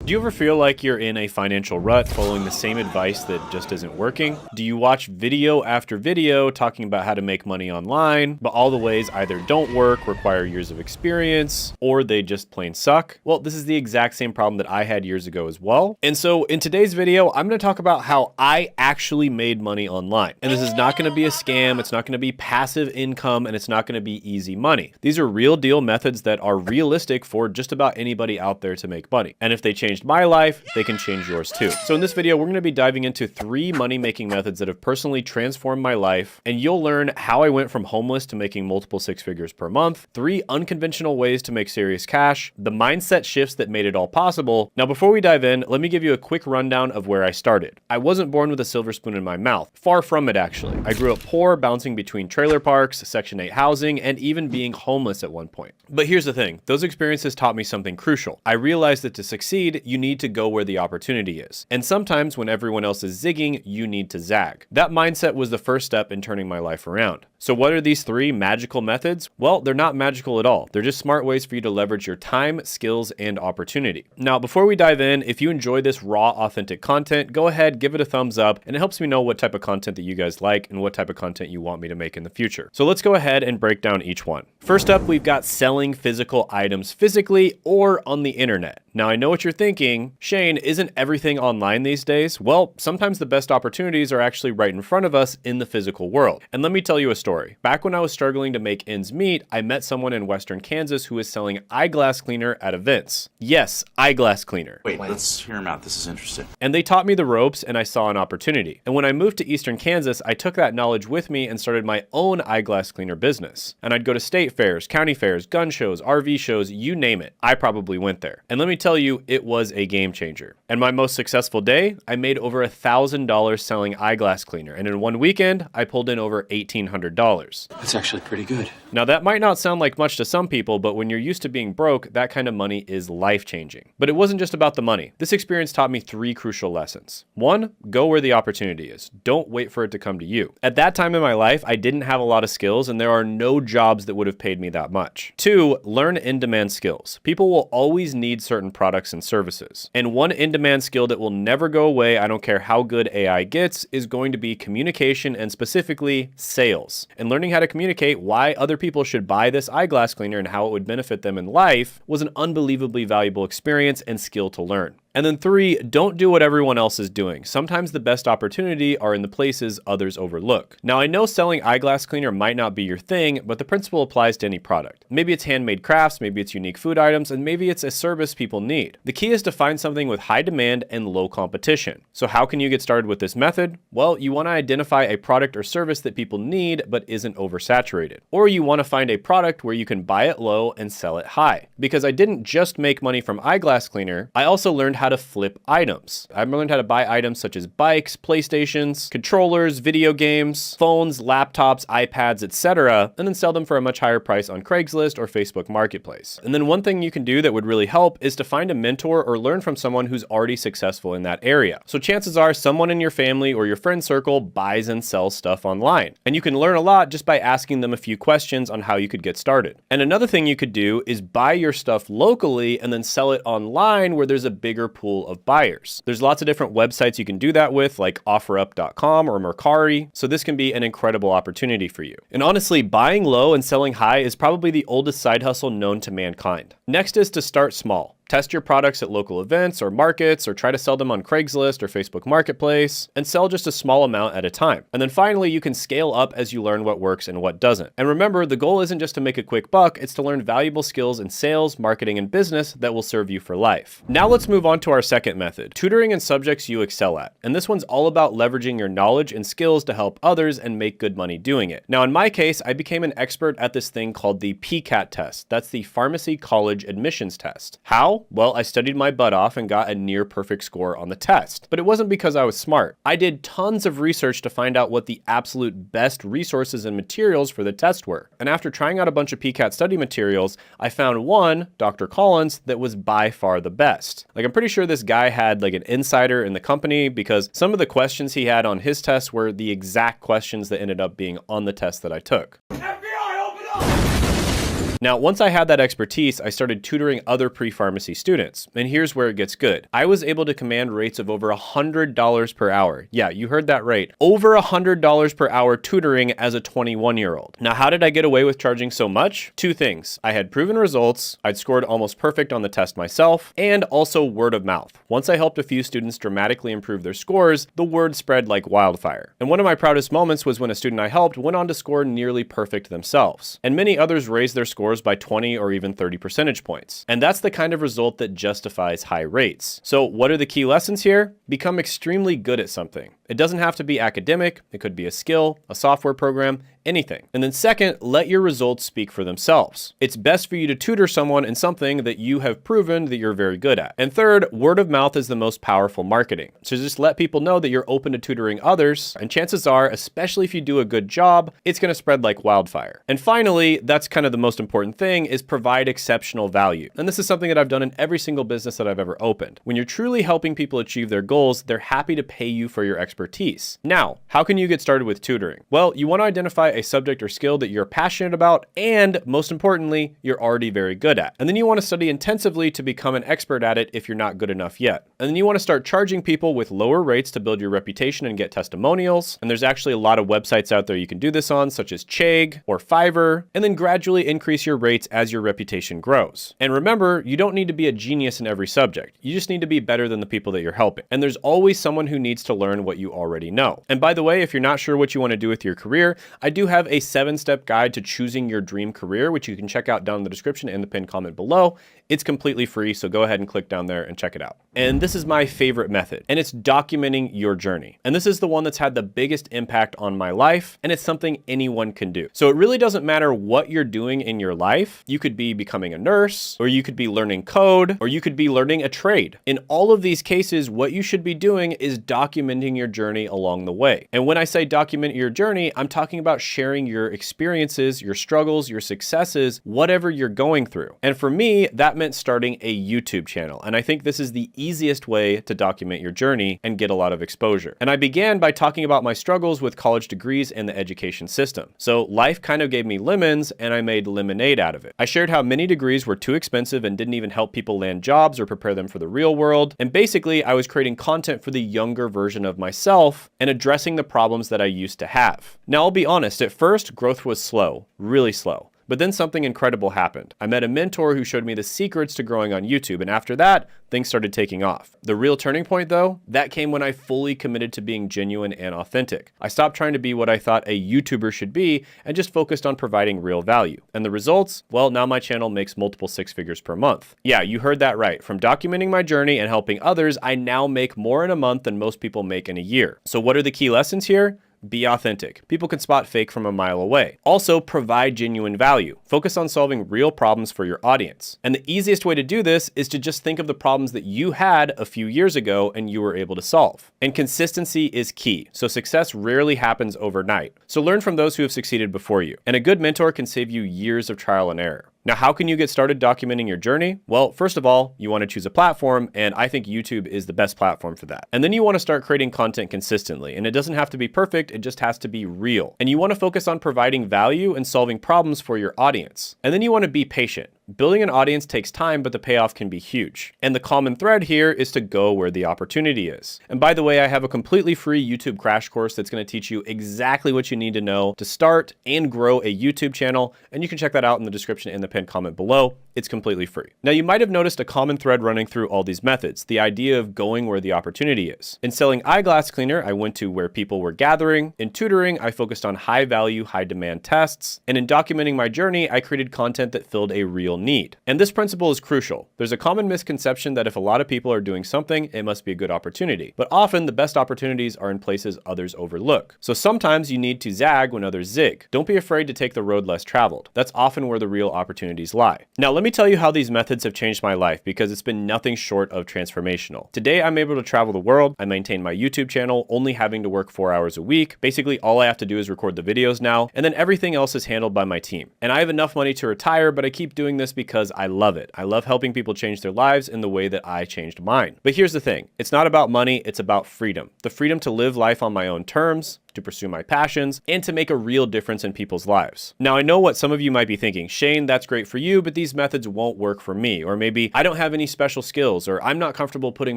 Do you ever feel like you're in a financial rut following the same advice that just isn't working? Do you watch video after video talking about how to make money online, but all the ways either don't work, require years of experience, or they just plain suck? Well, this is the exact same problem that I had years ago as well. And so in today's video, I'm going to talk about how I actually made money online. And this is not going to be a scam, it's not going to be passive income, and it's not going to be easy money. These are real deal methods that are realistic for just about anybody out there to make money. And if they changed my life, they can change yours too. So in this video, we're going to be diving into 3 money-making methods that have personally transformed my life, and you'll learn how I went from homeless to making multiple 6 figures per month, 3 unconventional ways to make serious cash, the mindset shifts that made it all possible. Now, before we dive in, let me give you a quick rundown of where I started. I wasn't born with a silver spoon in my mouth. Far from it, actually. I grew up poor, bouncing between trailer parks, Section 8 housing, and even being homeless at one point. But here's the thing. Those experiences taught me something crucial. I realized that to succeed, you need to go where the opportunity is. And sometimes when everyone else is zigging, you need to zag. That mindset was the first step in turning my life around. So what are these 3 magical methods? Well, they're not magical at all. They're just smart ways for you to leverage your time, skills, and opportunity. Now, before we dive in, if you enjoy this raw, authentic content, go ahead, give it a thumbs up, and it helps me know what type of content that you guys like and what type of content you want me to make in the future. So let's go ahead and break down each one. First up, we've got selling physical items physically or on the internet. Now, I know what you're thinking, Shane, isn't everything online these days? Well, sometimes the best opportunities are actually right in front of us in the physical world. And let me tell you a story. Back when I was struggling to make ends meet, I met someone in Western Kansas who was selling eyeglass cleaner at events. Yes, eyeglass cleaner. Wait, let's hear him out. This is interesting. And they taught me the ropes and I saw an opportunity. And when I moved to Eastern Kansas, I took that knowledge with me and started my own eyeglass cleaner business. And I'd go to state fairs, county fairs, gun shows, RV shows, you name it. I probably went there. And let me tell you, it was a game changer. And my most successful day, I made over $1,000 selling eyeglass cleaner. And in one weekend, I pulled in over $1,800. That's actually pretty good. Now that might not sound like much to some people, but when you're used to being broke, that kind of money is life-changing. But it wasn't just about the money. This experience taught me 3 crucial lessons. 1, go where the opportunity is. Don't wait for it to come to you. At that time in my life, I didn't have a lot of skills and there are no jobs that would have paid me that much. 2, learn in-demand skills. People will always need certain products and services. And one in-demand skill that will never go away, I don't care how good AI gets, is going to be communication and specifically sales. And learning how to communicate why other people should buy this eyeglass cleaner and how it would benefit them in life was an unbelievably valuable experience and skill to learn. And then 3, don't do what everyone else is doing. Sometimes the best opportunity are in the places others overlook. Now, I know selling eyeglass cleaner might not be your thing, but the principle applies to any product. Maybe it's handmade crafts, maybe it's unique food items, and maybe it's a service people need. The key is to find something with high demand and low competition. So how can you get started with this method? Well, you want to identify a product or service that people need but isn't oversaturated. Or you want to find a product where you can buy it low and sell it high. Because I didn't just make money from eyeglass cleaner, I also learned how to flip items. I learned how to buy items such as bikes, PlayStations, controllers, video games, phones, laptops, iPads, etc., and then sell them for a much higher price on Craigslist or Facebook Marketplace. And then one thing you can do that would really help is to find a mentor or learn from someone who's already successful in that area. So chances are someone in your family or your friend circle buys and sells stuff online. And you can learn a lot just by asking them a few questions on how you could get started. And another thing you could do is buy your stuff locally and then sell it online where there's a bigger pool of buyers. There's lots of different websites you can do that with, like OfferUp.com or Mercari, so this can be an incredible opportunity for you. And honestly, buying low and selling high is probably the oldest side hustle known to mankind. Next is to start small. Test your products at local events or markets, or try to sell them on Craigslist or Facebook Marketplace, and sell just a small amount at a time. And then finally, you can scale up as you learn what works and what doesn't. And remember, the goal isn't just to make a quick buck, it's to learn valuable skills in sales, marketing, and business that will serve you for life. Now let's move on to our second method, tutoring in subjects you excel at. And this one's all about leveraging your knowledge and skills to help others and make good money doing it. Now in my case, I became an expert at this thing called the PCAT test. That's the Pharmacy College Admissions Test. How? Well, I studied my butt off and got a near perfect score on the test. But it wasn't because I was smart. I did tons of research to find out what the absolute best resources and materials for the test were. And after trying out a bunch of PCAT study materials, I found one, Dr. Collins, that was by far the best. Like, I'm pretty sure this guy had like an insider in the company because some of the questions he had on his test were the exact questions that ended up being on the test that I took. FBI, open up! Now, once I had that expertise, I started tutoring other pre-pharmacy students. And here's where it gets good. I was able to command rates of over $100 per hour. Yeah, you heard that right. Over $100 per hour tutoring as a 21-year-old. Now, how did I get away with charging so much? Two things. I had proven results, I'd scored almost perfect on the test myself, and also word of mouth. Once I helped a few students dramatically improve their scores, the word spread like wildfire. And one of my proudest moments was when a student I helped went on to score nearly perfect themselves. And many others raised their scores by 20 or even 30 percentage points. And that's the kind of result that justifies high rates. So what are the key lessons here? Become extremely good at something. It doesn't have to be academic. It could be a skill, a software program, anything. And then second, let your results speak for themselves. It's best for you to tutor someone in something that you have proven that you're very good at. And third, word of mouth is the most powerful marketing. So just let people know that you're open to tutoring others, and chances are, especially if you do a good job, it's going to spread like wildfire. And finally, that's kind of the most important thing, is provide exceptional value. And this is something that I've done in every single business that I've ever opened. When you're truly helping people achieve their goals, they're happy to pay you for your expertise. Now, how can you get started with tutoring? Well, you want to identify a subject or skill that you're passionate about, and most importantly, you're already very good at. And then you want to study intensively to become an expert at it if you're not good enough yet. And then you want to start charging people with lower rates to build your reputation and get testimonials. And there's actually a lot of websites out there you can do this on, such as Chegg or Fiverr, and then gradually increase your rates as your reputation grows. And remember, you don't need to be a genius in every subject. You just need to be better than the people that you're helping. And there's always someone who needs to learn what you already know. And by the way, if you're not sure what you want to do with your career, I do have a 7-step guide to choosing your dream career, which you can check out down in the description and the pinned comment below. It's completely free, so go ahead and click down there and check it out. And this is my favorite method, and it's documenting your journey. And this is the one that's had the biggest impact on my life, and it's something anyone can do. So it really doesn't matter what you're doing in your life. You could be becoming a nurse, or you could be learning code, or you could be learning a trade. In all of these cases, what you should be doing is documenting your journey along the way. And when I say document your journey, I'm talking about sharing your experiences, your struggles, your successes, whatever you're going through. And for me, that meant starting a YouTube channel. And I think this is the easiest way to document your journey and get a lot of exposure. And I began by talking about my struggles with college degrees and the education system. So life kind of gave me lemons, and I made lemonade out of it. I shared how many degrees were too expensive and didn't even help people land jobs or prepare them for the real world. And basically, I was creating content for the younger version of myself and addressing the problems that I used to have. Now, I'll be honest, at first, growth was slow, really slow. But then something incredible happened. I met a mentor who showed me the secrets to growing on YouTube, and after that, things started taking off. The real turning point, though, that came when I fully committed to being genuine and authentic. I stopped trying to be what I thought a YouTuber should be and just focused on providing real value. And the results? Well, now my channel makes multiple 6 figures per month. Yeah, you heard that right. From documenting my journey and helping others, I now make more in a month than most people make in a year. So what are the key lessons here? Be authentic. People can spot fake from a mile away. Also, provide genuine value. Focus on solving real problems for your audience. And the easiest way to do this is to just think of the problems that you had a few years ago and you were able to solve. And consistency is key. So success rarely happens overnight. So learn from those who have succeeded before you. And a good mentor can save you years of trial and error. Now, how can you get started documenting your journey? Well, first of all, you want to choose a platform, and I think YouTube is the best platform for that. And then you want to start creating content consistently, and it doesn't have to be perfect, it just has to be real. And you want to focus on providing value and solving problems for your audience. And then you want to be patient. Building an audience takes time, but the payoff can be huge. And the common thread here is to go where the opportunity is. And by the way, I have a completely free YouTube crash course that's going to teach you exactly what you need to know to start and grow a YouTube channel. And you can check that out in the description in the pinned comment below. It's completely free. Now, you might have noticed a common thread running through all these methods, the idea of going where the opportunity is. In selling eyeglass cleaner, I went to where people were gathering. In tutoring, I focused on high value, high demand tests. And in documenting my journey, I created content that filled a real need. And this principle is crucial. There's a common misconception that if a lot of people are doing something, it must be a good opportunity. But often the best opportunities are in places others overlook. So sometimes you need to zag when others zig. Don't be afraid to take the road less traveled. That's often where the real opportunities lie. Now, let me tell you how these methods have changed my life, because it's been nothing short of transformational. Today, I'm able to travel the world. I maintain my YouTube channel, only having to work 4 hours a week. Basically, all I have to do is record the videos now, and then everything else is handled by my team. And I have enough money to retire, but I keep doing this because I love it. I love helping people change their lives in the way that I changed mine. But here's the thing. It's not about money. It's about freedom. The freedom to live life on my own terms, to pursue my passions, and to make a real difference in people's lives. Now, I know what some of you might be thinking, Shane, that's great for you, but these methods won't work for me. Or maybe I don't have any special skills, or I'm not comfortable putting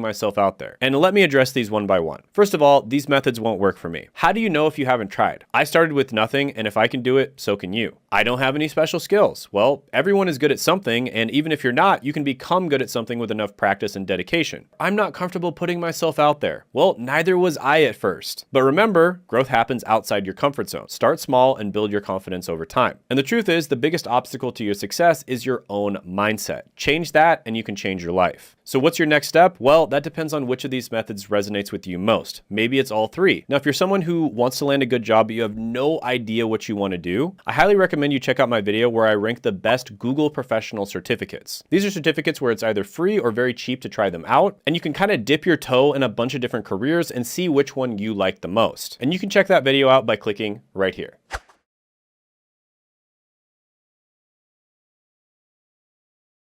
myself out there. And let me address these one by one. First of all, these methods won't work for me. How do you know if you haven't tried? I started with nothing, and if I can do it, so can you. I don't have any special skills. Well, everyone is good at something, and even if you're not, you can become good at something with enough practice and dedication. I'm not comfortable putting myself out there. Well, neither was I at first. But remember, growth happens outside your comfort zone. Start small and build your confidence over time. And the truth is, the biggest obstacle to your success is your own mindset. Change that and you can change your life. So what's your next step? Well, that depends on which of these methods resonates with you most. Maybe it's all three. Now, if you're someone who wants to land a good job, but you have no idea what you want to do, I highly recommend you check out my video where I rank the best Google professional certificates. These are certificates where it's either free or very cheap to try them out, and you can kind of dip your toe in a bunch of different careers and see which one you like the most. And you can check that video out by clicking right here.